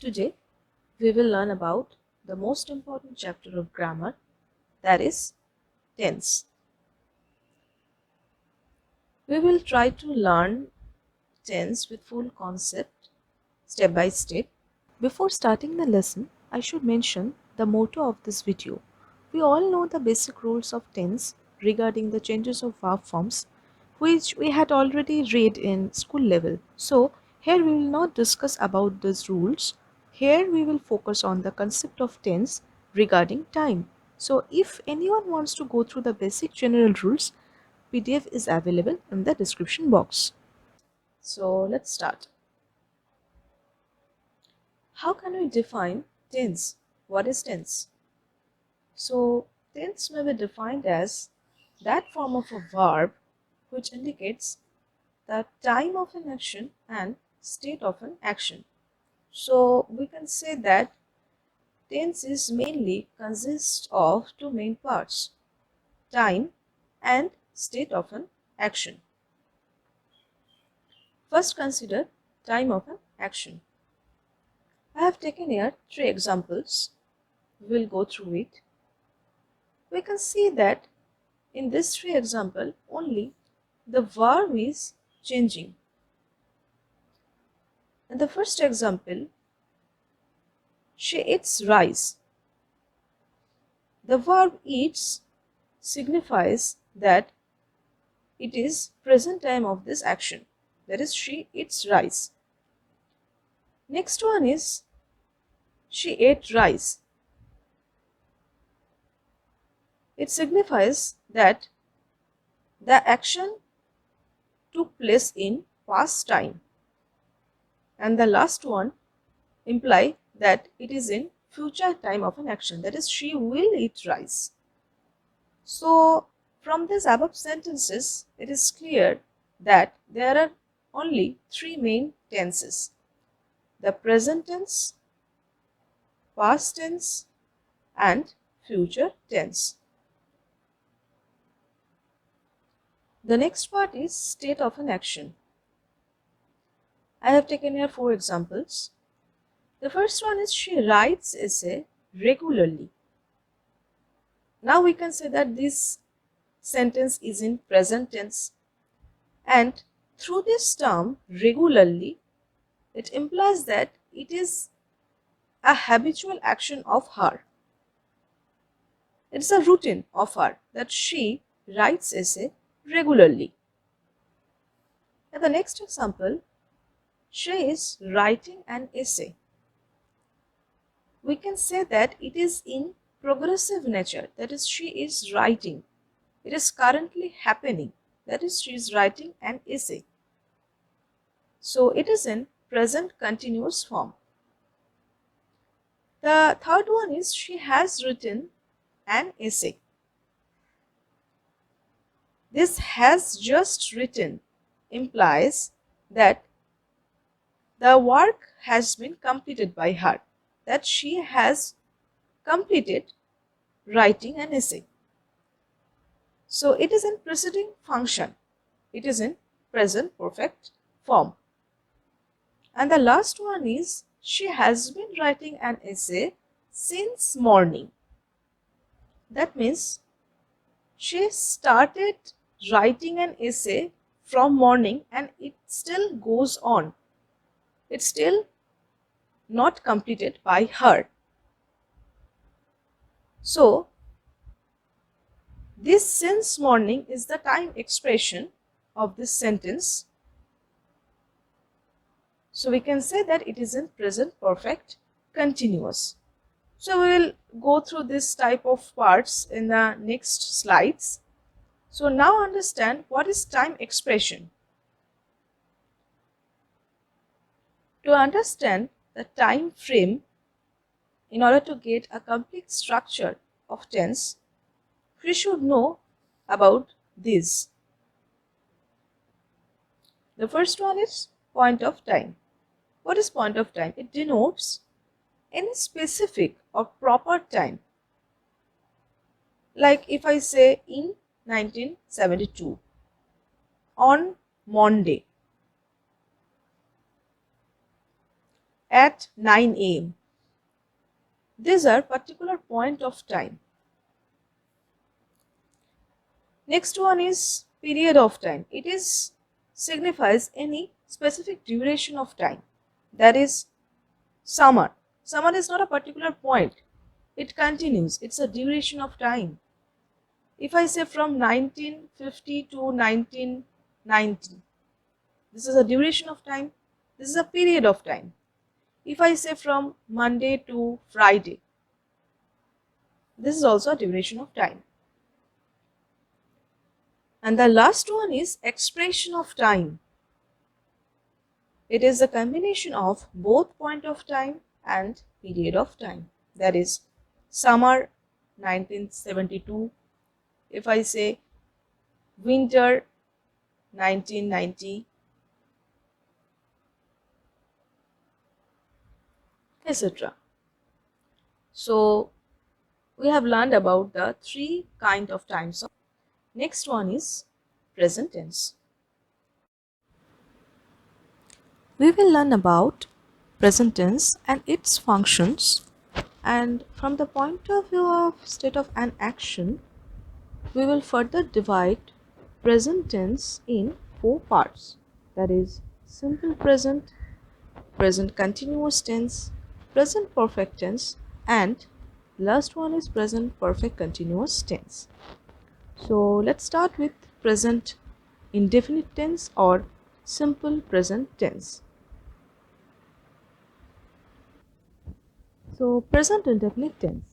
Today, we will learn about the most important chapter of grammar, that is tense. We will try to learn tense with full concept, step by step. Before starting the lesson, I should mention the motto of this video. We all know the basic rules of tense regarding the changes of verb forms, which we had already read in school level. So, here we will not discuss about these rules. Here we will focus on the concept of tense regarding time. So, if anyone wants to go through the basic general rules, PDF is available in the description box. So, let's start. How can we define tense? What is tense? So, tense may be defined as that form of a verb which indicates the time of an action and state of an action. So, we can say that tense is mainly consists of two main parts, time and state of an action. First, consider time of an action. I have taken here 3 examples. We will go through it. We can see that in this 3 example only the verb is changing. In the first example, she eats rice. The verb eats signifies that it is present time of this action, that is she eats rice. Next one is she ate rice. It signifies that the action took place in past time, and the last one imply that it is in future time of an action, that is she will eat rice. So from these above sentences it is clear that there are only 3 main tenses: the present tense, past tense and future tense. The next part is state of an action. I have taken here 4 examples. The first one is she writes essay regularly. Now we can say that this sentence is in present tense, and through this term regularly, it implies that it is a habitual action of her. It's a routine of her that she writes essay regularly. And the next example, she is writing an essay. We can say that it is in progressive nature, that is she is writing. It is currently happening, that is she is writing an essay. So it is in present continuous form. The third one is she has written an essay. This has just written implies that the work has been completed by her, that she has completed writing an essay. So it is in preceding function. It is in present perfect form. And the last one is she has been writing an essay since morning. That means she started writing an essay from morning and it still goes on. It's still not completed by her. So this since morning is the time expression of this sentence. So we can say that it is in present perfect continuous. So we will go through this type of parts in the next slides. So now understand what is time expression. To understand the time frame, in order to get a complete structure of tense, we should know about these. The first one is point of time. What is point of time? It denotes any specific or proper time. Like if I say in 1972, on Monday. at 9 a.m. These are particular point of time. Next one is period of time. It is signifies any specific duration of time. That is summer. Summer is not a particular point. It continues. It's a duration of time. If I say from 1950 to 1990, this is a duration of time. This is a period of time. If I say from Monday to Friday, this is also a duration of time. And the last one is expression of time. It is a combination of both point of time and period of time. That is summer 1972. If I say winter 1990, etc. So we have learned about the three kind of times. Next one is present tense. We will learn about present tense and its functions, and from the point of view of state of an action, we will further divide present tense in four parts, that is simple present, present continuous tense, present perfect tense, and last one is present perfect continuous tense. So let's start with present indefinite tense or simple present tense. So present indefinite tense.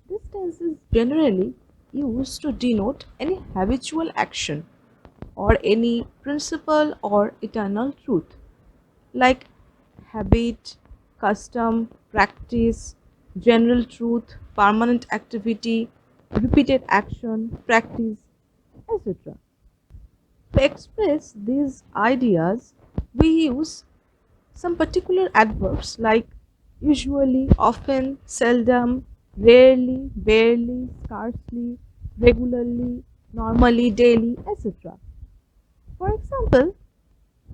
This tense is generally used to denote any habitual action or any principle or eternal truth, like habit, custom, practice, general truth, permanent activity, repeated action, practice, etc. To express these ideas, we use some particular adverbs like usually, often, seldom, rarely, barely, scarcely, regularly, normally, daily, etc. For example,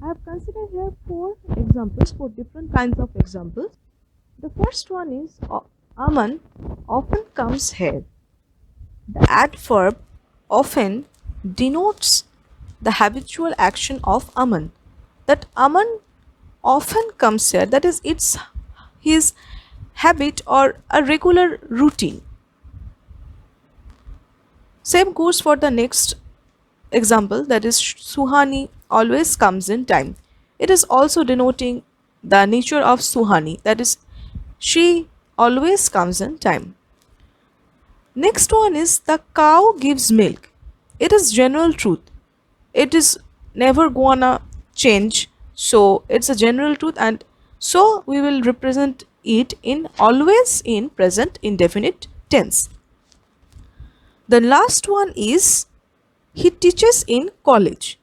I have considered here four examples, four different kinds of examples. The first one is Aman often comes here. The adverb often denotes the habitual action of Aman. That Aman often comes here, that is, it's his habit or a regular routine. Same goes for the next example, that is Suhani always comes in time. It is also denoting the nature of Suhani, that is, she always comes in time. Next one is the cow gives milk. It is general truth. It is never gonna change. So it's a general truth, and so we will represent it in always in present indefinite tense. The last one is he teaches in college.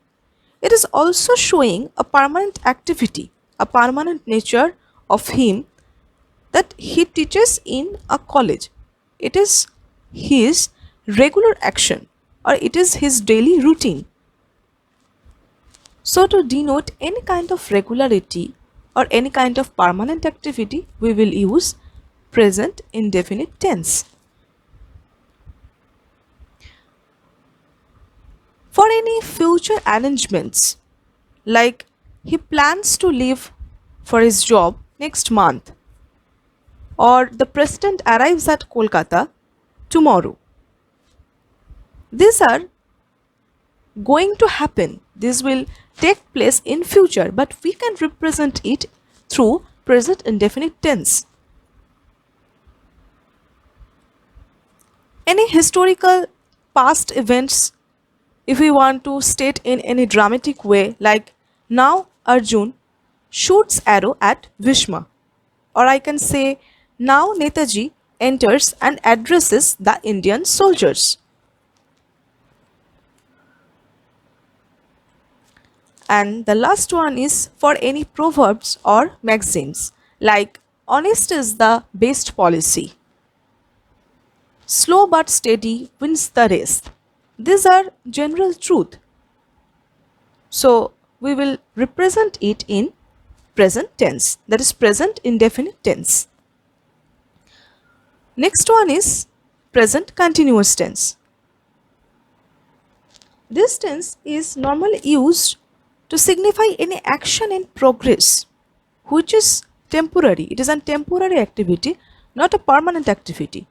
It is also showing a permanent activity, a permanent nature of him, that he teaches in a college. It is his regular action or it is his daily routine. So to denote any kind of regularity or any kind of permanent activity, we will use present indefinite tense. For any future arrangements, like he plans to leave for his job next month, or the president arrives at Kolkata tomorrow. These are going to happen. This will take place in future, but we can represent it through present indefinite tense. Any historical past events, if we want to state in any dramatic way, like now Arjun shoots arrow at Bhishma, or I can say now Netaji enters and addresses the Indian soldiers. And the last one is for any proverbs or maxims, like honest is the best policy, slow but steady wins the race. These are general truth. So we will represent it in present tense, that is present indefinite tense. Next one is present continuous tense. This tense is normally used to signify any action in progress which is temporary. It is a temporary activity, not a permanent activity.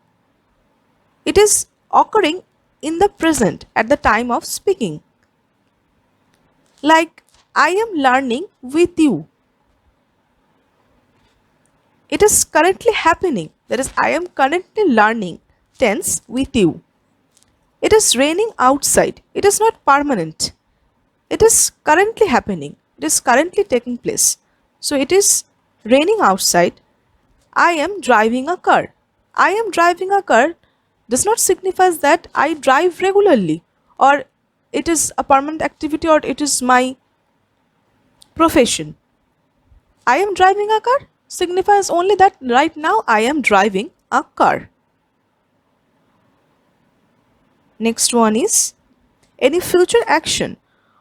It is occurring in the present at the time of speaking. Like, I am learning with you. It is currently happening. That is, I am currently learning tense with you. It is raining outside. It is not permanent. It is currently happening. It is currently taking place. So it is raining outside. I am driving a car. I am driving a car does not signify that I drive regularly, or it is a permanent activity, or it is my profession. I am driving a car signifies only that right now I am driving a car. Next one is any future action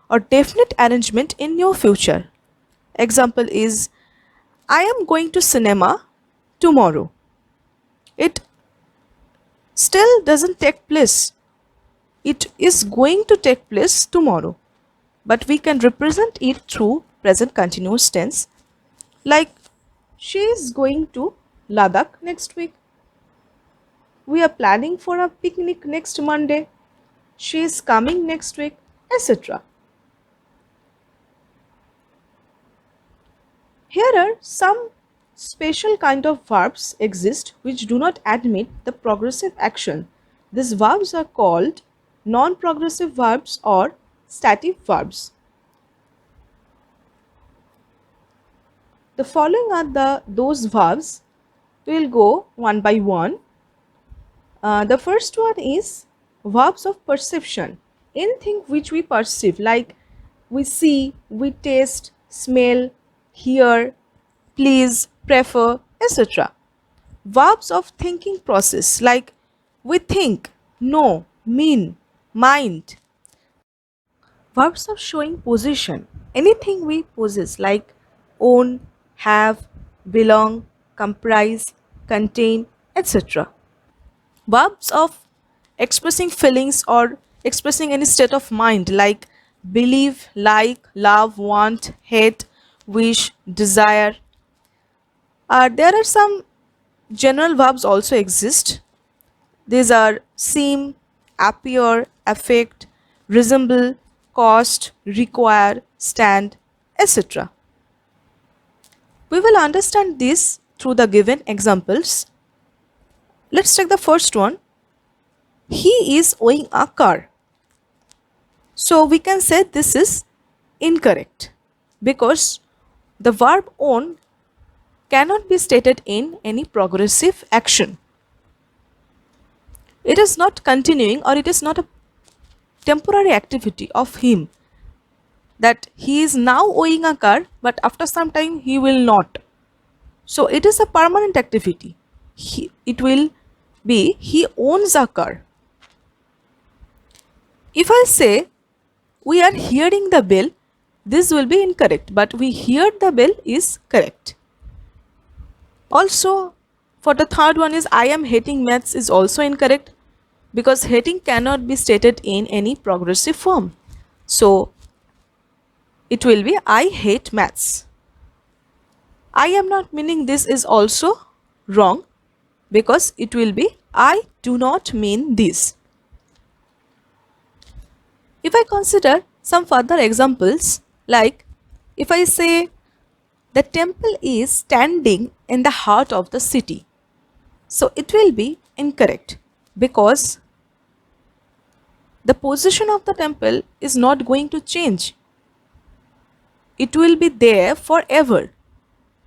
or definite arrangement in your future. Example is, I am going to cinema tomorrow. It still doesn't take place. It is going to take place tomorrow, but we can represent it through present continuous tense. Like, she is going to Ladakh next week. We are planning for a picnic next Monday. She is coming next week, etc. Here are some special kind of verbs exist which do not admit the progressive action. These verbs are called non-progressive verbs or stative verbs. The following are those verbs. We will go one by one. The first one is verbs of perception. Anything which we perceive, like we see, we taste, smell, hear, please, prefer, etc. Verbs of thinking process, like we think, know, mean, mind. Verbs of showing position. Anything we possess, like own, have, belong, comprise, contain, etc. Verbs of expressing feelings or expressing any state of mind, like believe, like, love, want, hate, wish, desire. There are some general verbs also exist. These are seem, appear, affect, resemble, cost, require, stand, etc. We will understand this through the given examples. Let's take the first one. He is owning a car. So we can say this is incorrect because the verb own cannot be stated in any progressive action. It is not continuing, or it is not a temporary activity of him, that he is now owning a car but after some time he will not. So it is a permanent activity. It will be he owns a car. If I say we are hearing the bell, this will be incorrect, but we hear the bell is correct. Also, for the third one is I am hating maths is also incorrect because hating cannot be stated in any progressive form. So it will be I hate maths. I am not meaning this is also wrong because it will be I do not mean this. If I consider some further examples, like if I say the temple is standing in the heart of the city, so it will be incorrect because the position of the temple is not going to change. It will be there forever.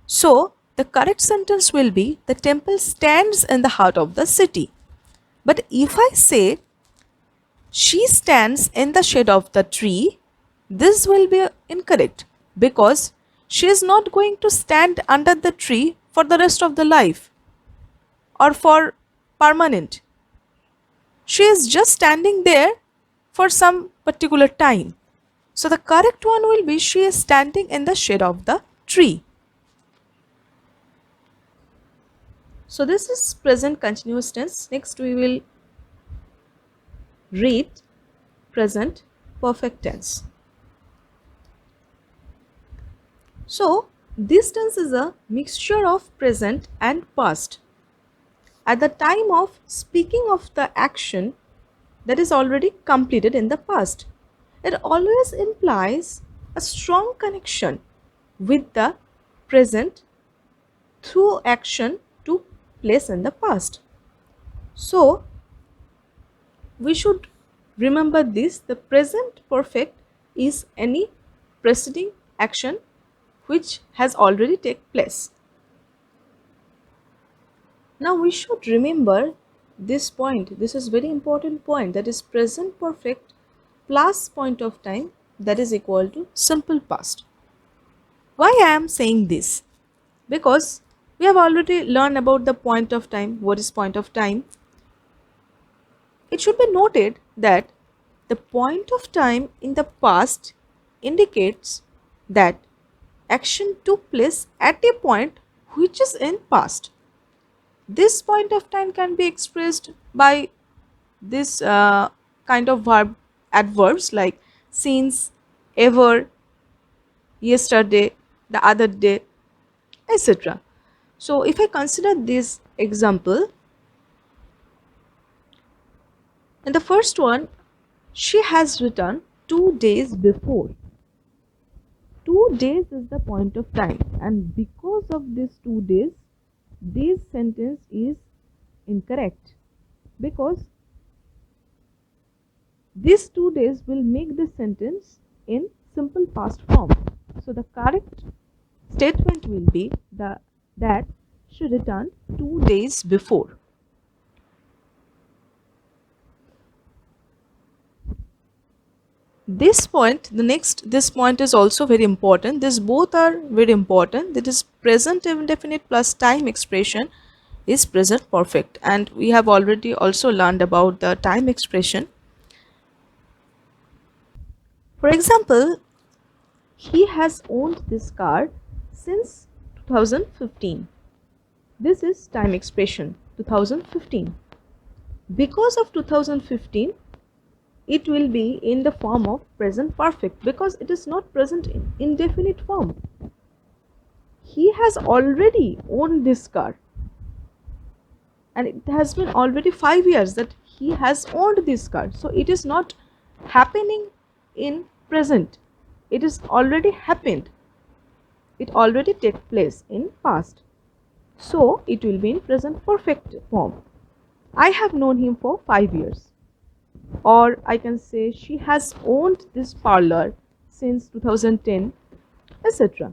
So the correct sentence will be the temple stands in the heart of the city. But if I say she stands in the shade of the tree, this will be incorrect because she is not going to stand under the tree for the rest of the life or for permanent. She is just standing there for some particular time. So the correct one will be she is standing in the shade of the tree. So this is present continuous tense. Next we will read present perfect tense. So this tense is a mixture of present and past. At the time of speaking of the action that is already completed in the past, it always implies a strong connection with the present through action took place in the past. So we should remember this: the present perfect is any preceding action which has already taken place. Now we should remember this point. This is very important point, that is present perfect plus point of time, that is equal to simple past. Why I am saying this? Because we have already learned about the point of time. What is point of time? It should be noted that the point of time in the past indicates that action took place at a point which is in past. This point of time can be expressed by this kind of adverbs like since, ever, yesterday, the other day, etc. So if I consider this example, in the first one, she has written 2 days before. 2 days is the point of time, and because of this 2 days, this sentence is incorrect, because these 2 days will make the sentence in simple past form. So the correct statement will be that she returned 2 days before. This point is also very important. These both are very important. That is present indefinite plus time expression is present perfect, and we have already also learned about the time expression. For example, he has owned this car since 2015. This is time expression 2015. Because of 2015, it will be in the form of present perfect, because it is not present in indefinite form. He has already owned this car, and it has been already 5 years that he has owned this car. So it is not happening in present, it is already happened, it already take place in past. So it will be in present perfect form. I have known him for 5 years. Or I can say she has owned this parlor since 2010, etc.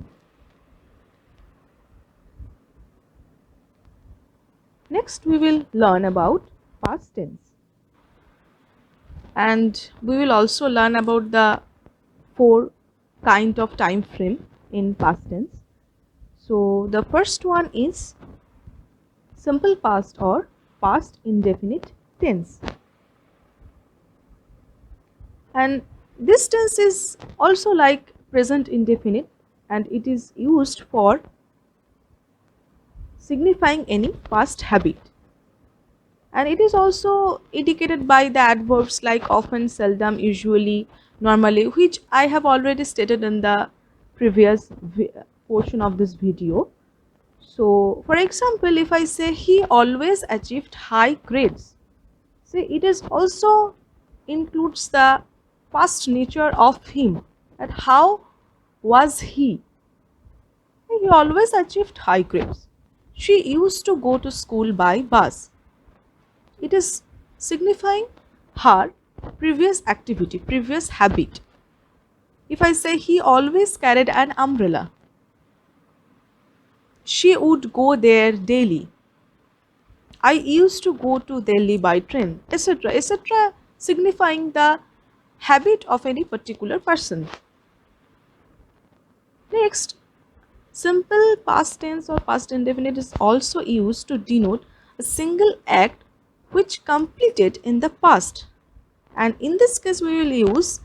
Next we will learn about past tense, and we will also learn about the 4 kind of time frame in past tense. So the first one is simple past or past indefinite tense. And this tense is also like present indefinite, and it is used for signifying any past habit. And it is also indicated by the adverbs like often, seldom, usually, normally, which I have already stated in the previous portion of this video. So for example, if I say he always achieved high grades, say it is also includes the past nature of him, that how was he always achieved high grades. She used to go to school by bus. It is signifying her previous activity, previous habit. If I say he always carried an umbrella, she would go there daily. I used to go to Delhi by train, etc., etc., signifying the habit of any particular person. Next, simple past tense or past indefinite is also used to denote a single act which completed in the past. And in this case, we will use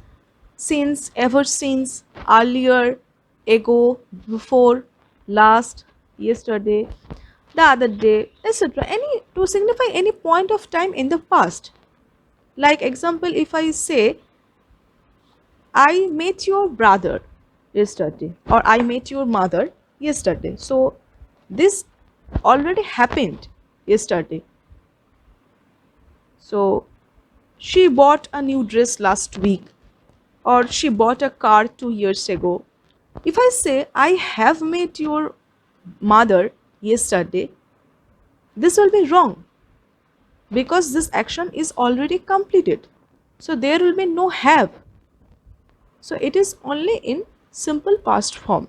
since, ever since, earlier, ago, before, last, yesterday. the other day, etc. Any to signify any point of time in the past. Like example, if I say I met your brother yesterday or I met your mother yesterday. So this already happened yesterday. So she bought a new dress last week or she bought a car 2 years ago. If I say I have met your mother yesterday, this will be wrong because this action is already completed. So there will be no have. So it is only in simple past form.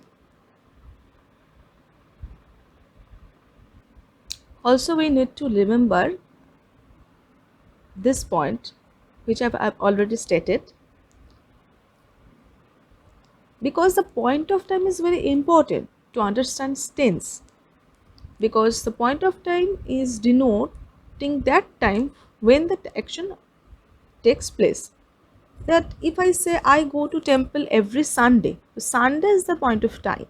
Also, we need to remember this point, which I've already stated, because the point of time is very important to understand tense, because the point of time is denoting that time when the action takes place. That if I say I go to temple every Sunday, so Sunday is the point of time.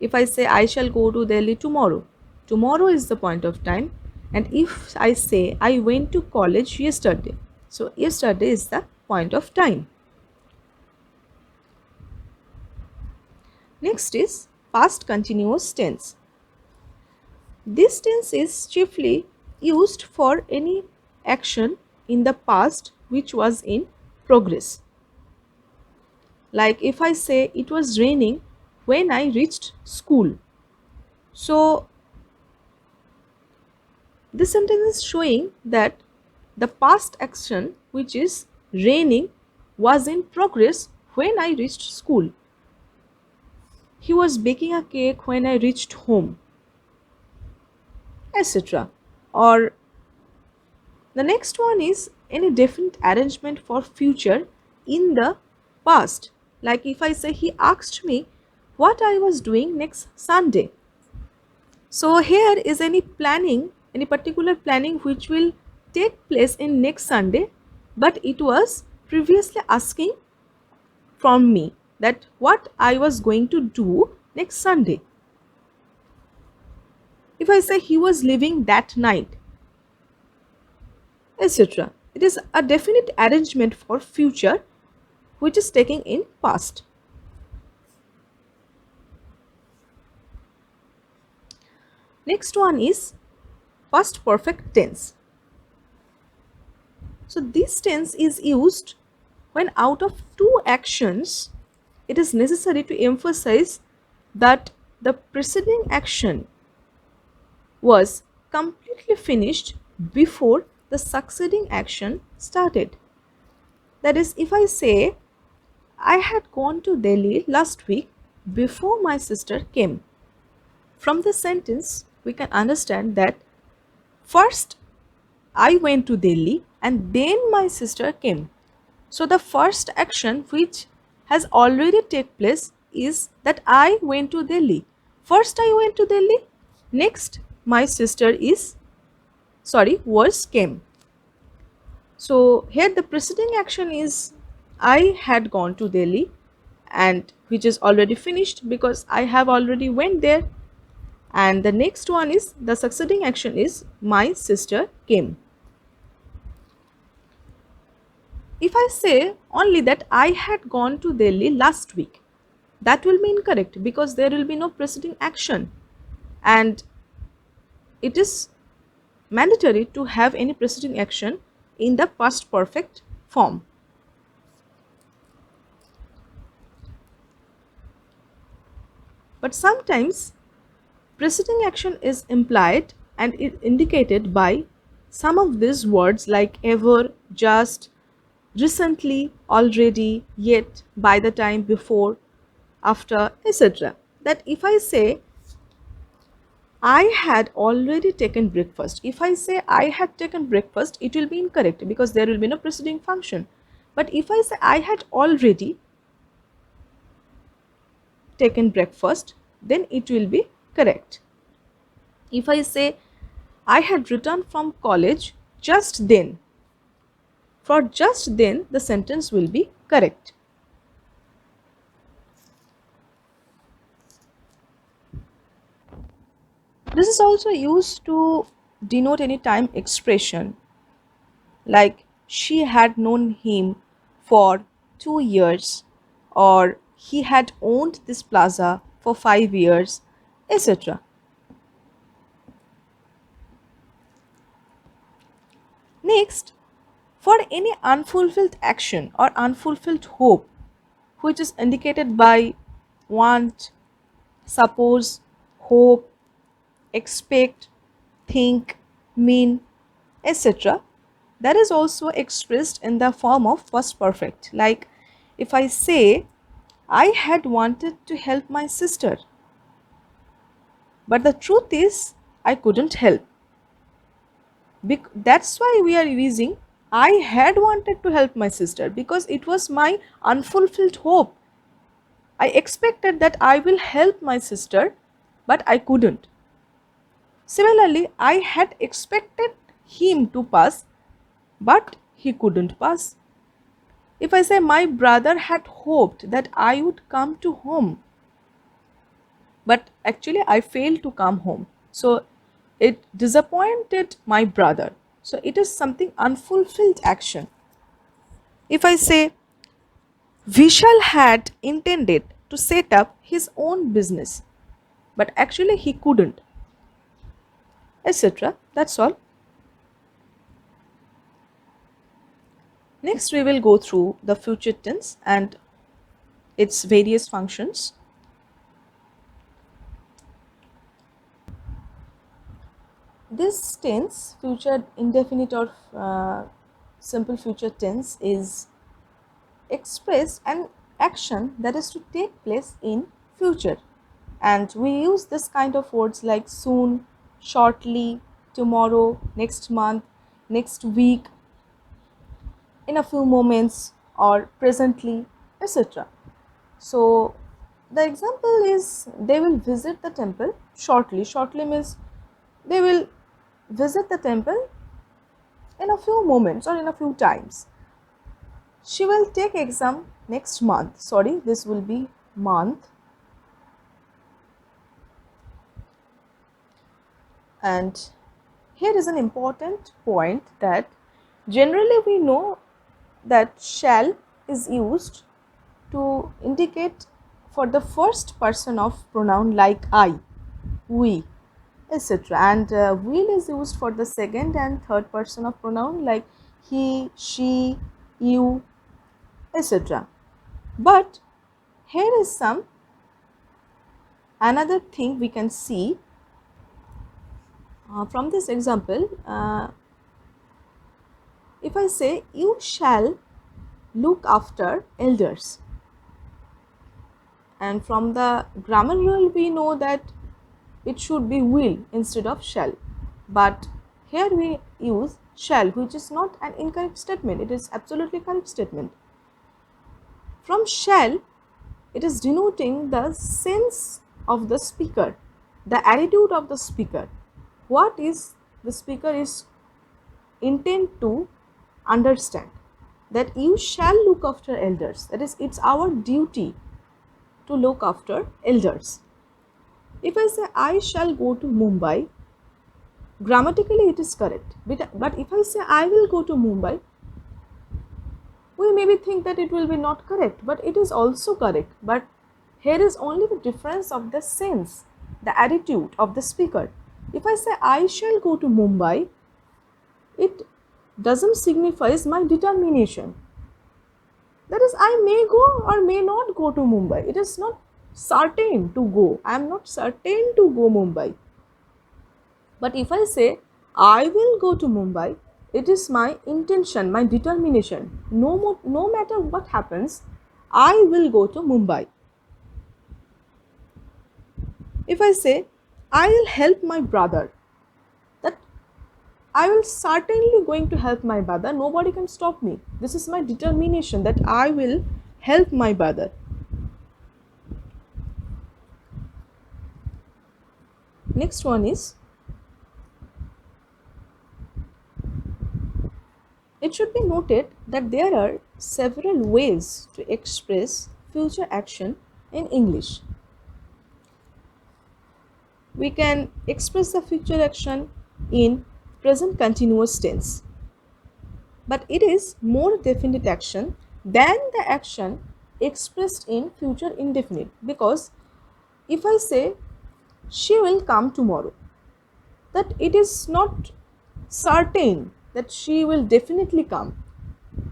If I say I shall go to Delhi tomorrow, tomorrow is the point of time. And if I say I went to college yesterday, so yesterday is the point of time. Next is past continuous tense. This tense is chiefly used for any action in the past which was in progress. Like if I say it was raining when I reached school. So this sentence is showing that the past action which is raining was in progress when I reached school. He was baking a cake when I reached home, etc. Or the next one is any definite arrangement for future in the past. Like if I say he asked me what I was doing next Sunday. So here is any planning, any particular planning which will take place in next Sunday, but it was previously asking from me that what I was going to do next Sunday. If I say he was leaving that night, etc. It is a definite arrangement for future which is taking in past. Next one is past perfect tense. So this tense is used when out of two actions it is necessary to emphasize that the preceding action was completely finished before the succeeding action started. That is, if I say I had gone to Delhi last week before my sister came. From the sentence, we can understand that first I went to Delhi and then my sister came. So the first action which has already taken place is that I went to Delhi. First I went to Delhi, next my sister was came. So here the preceding action is I had gone to Delhi, and which is already finished because I have already went there. And the next one is the succeeding action is my sister came. If I say only that I had gone to Delhi last week, that will be incorrect because there will be no preceding action, and it is mandatory to have any preceding action in the past perfect form. But sometimes preceding action is implied and is indicated by some of these words like ever, just, recently, already, yet, by the time, before, after, etc. That if I say I had already taken breakfast, if I say I had taken breakfast, it will be incorrect because there will be no preceding function. But if I say I had already taken breakfast, then it will be correct. If I say I had returned from college just then, for just then the sentence will be correct. This is also used to denote any time expression, like she had known him for 2 years, or he had owned this plaza for 5 years, etc. Next, for any unfulfilled action or unfulfilled hope, which is indicated by want, suppose, hope, expect, think, mean, etc., that is also expressed in the form of past perfect. Like if I say, I had wanted to help my sister, but the truth is, I couldn't help. That's why we are using I had wanted to help my sister, because it was my unfulfilled hope. I expected that I will help my sister, but I couldn't. Similarly, I had expected him to pass, but he couldn't pass. If I say my brother had hoped that I would come to home, but actually I failed to come home, so it disappointed my brother. So it is something unfulfilled action. If I say Vishal had intended to set up his own business, but actually he couldn't, etc. That's all. Next, we will go through the future tense and its various functions. This tense, future indefinite or simple future tense, is express an action that is to take place in future, and we use this kind of words like soon, shortly, tomorrow, next month, next week, in a few moments, or presently, etc. So the example is they will visit the temple shortly. Shortly means they will visit the temple in a few moments or in a few times. She will take exam next month. Sorry, this will be month. And here is an important point, that generally we know that shall is used to indicate for the first person of pronoun like I, we, etc. And will is used for the second and third person of pronoun like he, she, you, etc. But here is some another thing we can see from this example. If I say you shall look after elders, and from the grammar rule we know that it should be will instead of shall, but here we use shall, which is not an incorrect statement, it is absolutely correct statement. From shall, it is denoting the sense of the speaker, the attitude of the speaker, what is the speaker is intent to understand, that you shall look after elders, that is, it's our duty to look after elders. If I say I shall go to Mumbai, grammatically it is correct, but if I say I will go to Mumbai, we maybe think that it will be not correct, but it is also correct. But here is only the difference of the sense, the attitude of the speaker. If I say I shall go to Mumbai, it doesn't signify my determination. That is, I may go or may not go to Mumbai. It is not certain to go. I am not certain to go Mumbai. But if I say I will go to Mumbai, it is my intention, my determination. No matter what happens, I will go to Mumbai. If I say I will help my brother, that I will certainly going to help my brother. Nobody can stop me. This is my determination that I will help my brother. Next one is, it should be noted that there are several ways to express future action in English. we can express the future action in present continuous tense. But it is more definite action than the action expressed in future indefinite, because if I say she will come tomorrow, that it is not certain that she will definitely come.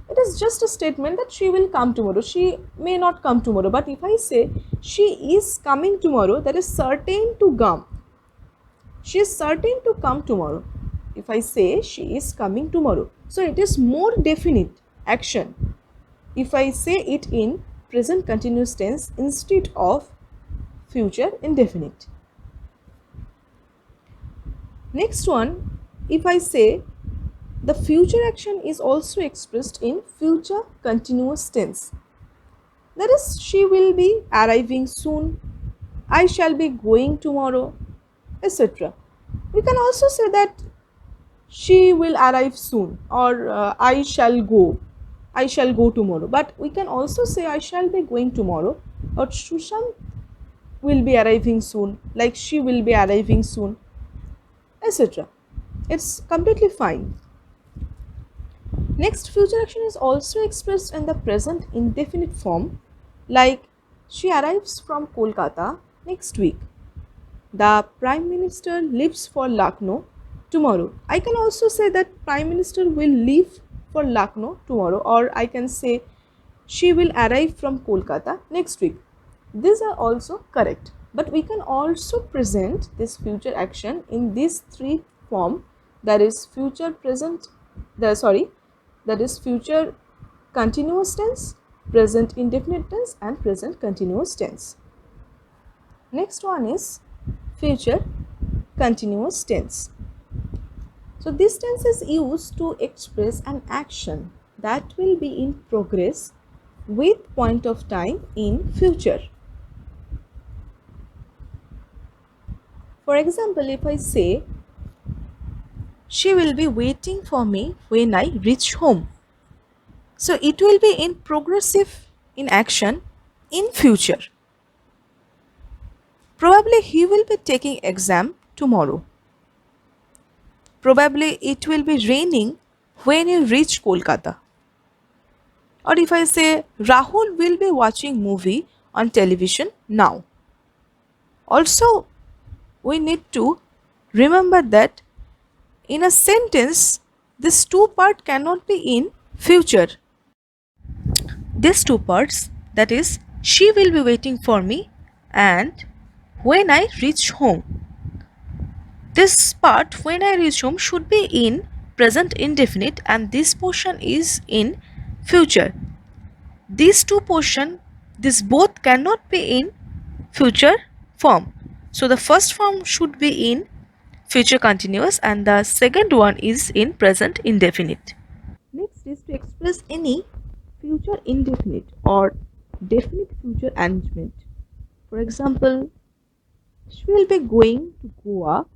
It is just a statement that she will come tomorrow. She may not come tomorrow. But if I say she is coming tomorrow, that is certain to come. She is certain to come tomorrow. If I say she is coming tomorrow, so it is more definite action if I say it in present continuous tense instead of future indefinite. Next one, if I say the future action is also expressed in future continuous tense. That is, she will be arriving soon, I shall be going tomorrow, etc. We can also say that she will arrive soon, or I shall go tomorrow. But we can also say I shall be going tomorrow, or Sushant will be arriving soon, like she will be arriving soon, etc. It's completely fine. Next, future action is also expressed in the present indefinite form, like she arrives from Kolkata next week. The Prime Minister leaves for Lucknow tomorrow. I can also say that Prime Minister will leave for Lucknow tomorrow, or I can say she will arrive from Kolkata next week. These are also correct, but we can also present this future action in these three form, that is future future continuous tense, present indefinite tense, and present continuous tense. Next one is future continuous tense. So this tense is used to express an action that will be in progress with point of time in future. For example, if I say she will be waiting for me when I reach home, so it will be in progressive in action in future. Probably he will be taking exam tomorrow. Probably it will be raining when you reach Kolkata. Or if I say Rahul will be watching movie on television now. Also, we need to remember that in a sentence, this two part cannot be in future. These two parts, that is, she will be waiting for me and when I reach home. This part, when I reach home, should be in present indefinite, and this portion is in future. These two portion, this both cannot be in future form. So the first form should be in future continuous and the second one is in present indefinite. Next is to express any future indefinite or definite future arrangement. For example, she will be going to Goa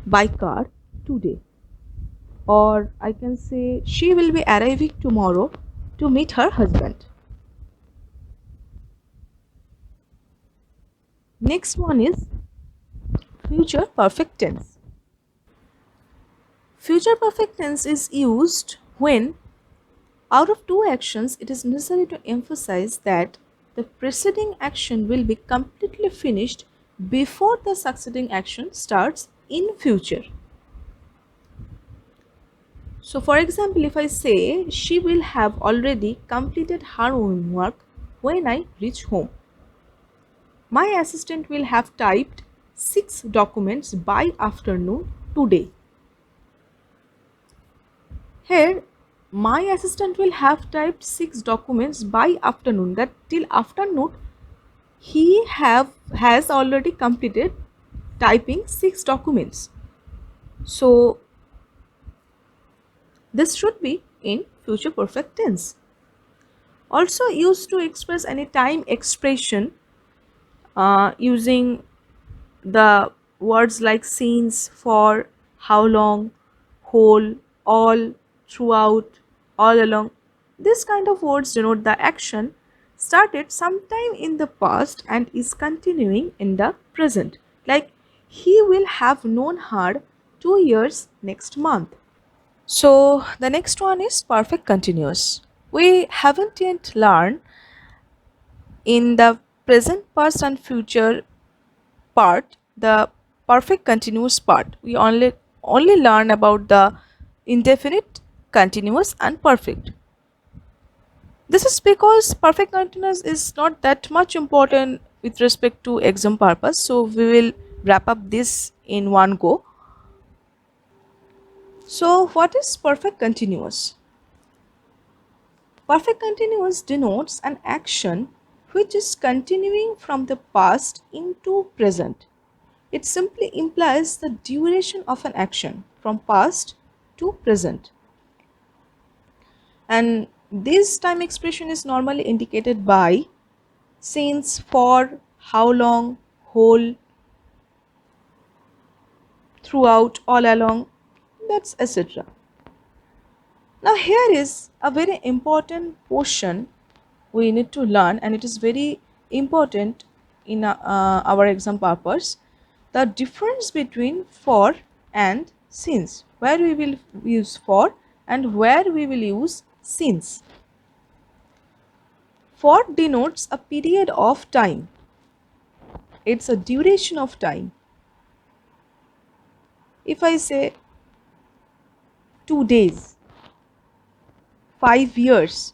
by car today. Or I can say she will be arriving tomorrow to meet her husband. Next one is future perfect tense. Future perfect tense is used when out of two actions it is necessary to emphasize that the preceding action will be completely finished before the succeeding action starts in future. So for example, if I say she will have already completed her homework when I reach home. My assistant will have typed 6 documents by afternoon today. Here, my assistant will have typed 6 documents by afternoon. That till afternoon, he has already completed typing 6 documents. So, this should be in future perfect tense. Also used to express any time expression using the words like since, for, how long, whole, all, throughout, all along. This kind of words denote the action started sometime in the past and is continuing in the present. Like he will have known her 2 years next month. So the next one is perfect continuous. We haven't yet learned in the present, past and future part the perfect continuous part. We only learn about the indefinite, continuous and perfect. This is because perfect continuous is not that much important with respect to exam purpose. So we will wrap up this in one go. So what is perfect continuous? Perfect continuous denotes an action which is continuing from the past into present. It simply implies the duration of an action from past to present. And this time expression is normally indicated by since, for, how long, whole, throughout, all along, that's etc. Now here is a very important portion we need to learn, and it is very important in our exam purpose. The difference between for and since, where we will use for and where we will use since. For denotes a period of time. It's a duration of time. If I say 2 days, 5 years,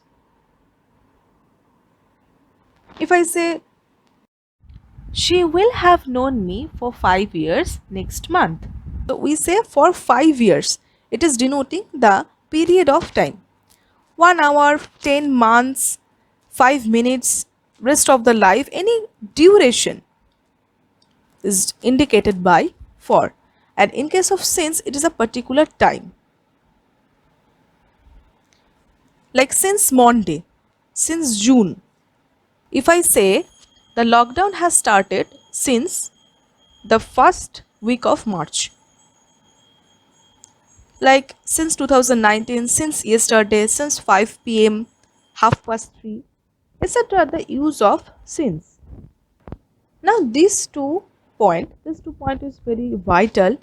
if I say she will have known me for 5 years next month. So we say for 5 years. It is denoting the period of time. 1 hour, 10 months, 5 minutes, rest of the life, any duration is indicated by for. And in case of since, it is a particular time. Like since Monday, since June. If I say the lockdown has started since the first week of March. Like since 2019, since yesterday, since 5 p.m., 3:30, etc. The use of since. Now this two point is very vital,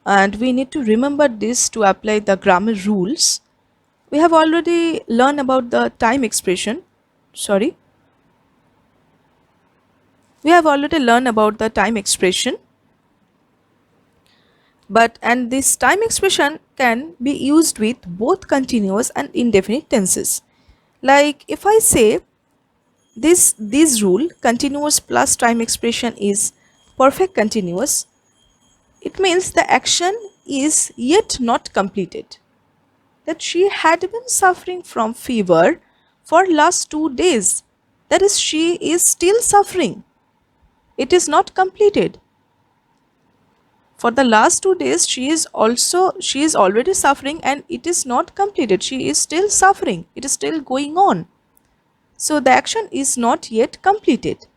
and we need to remember this to apply the grammar rules. We have already learned about the time expression. Sorry. We have already learned about the time expression. And this time expression can be used with both continuous and indefinite tenses. Like if I say this rule, continuous plus time expression is perfect continuous, it means the action is yet not completed. That she had been suffering from fever for last 2 days. That is, she is still suffering. It is not completed. For the last 2 days, she is already suffering, and it is not completed. She is still suffering. It is still going on. So the action is not yet completed.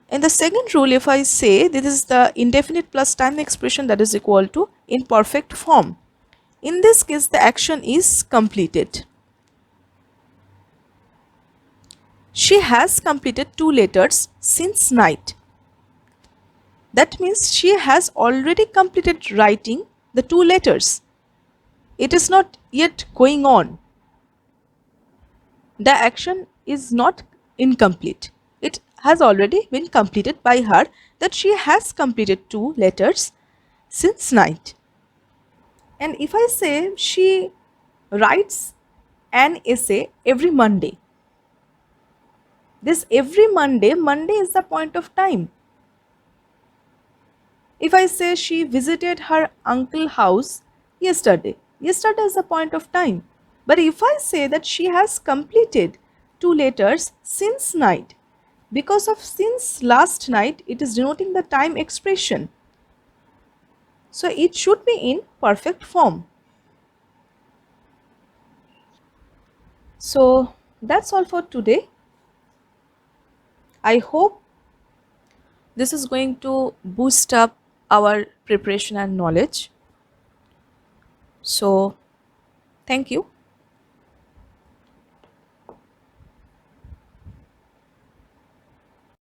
In the second rule, if I say this is the indefinite plus time expression, that is equal to in perfect form. In this case, the action is completed. She has completed 2 letters since night. That means she has already completed writing the 2 letters. It is not yet going on. The action is not incomplete. It has already been completed by her, that she has completed 2 letters since night. And if I say she writes an essay every Monday, this every Monday is the point of time. If I say she visited her uncle's house yesterday is the point of time. But if I say that she has completed 2 letters since night, because of since last night, it is denoting the time expression. So it should be in perfect form. So that's all for today. I hope this is going to boost up our preparation and knowledge. So thank you.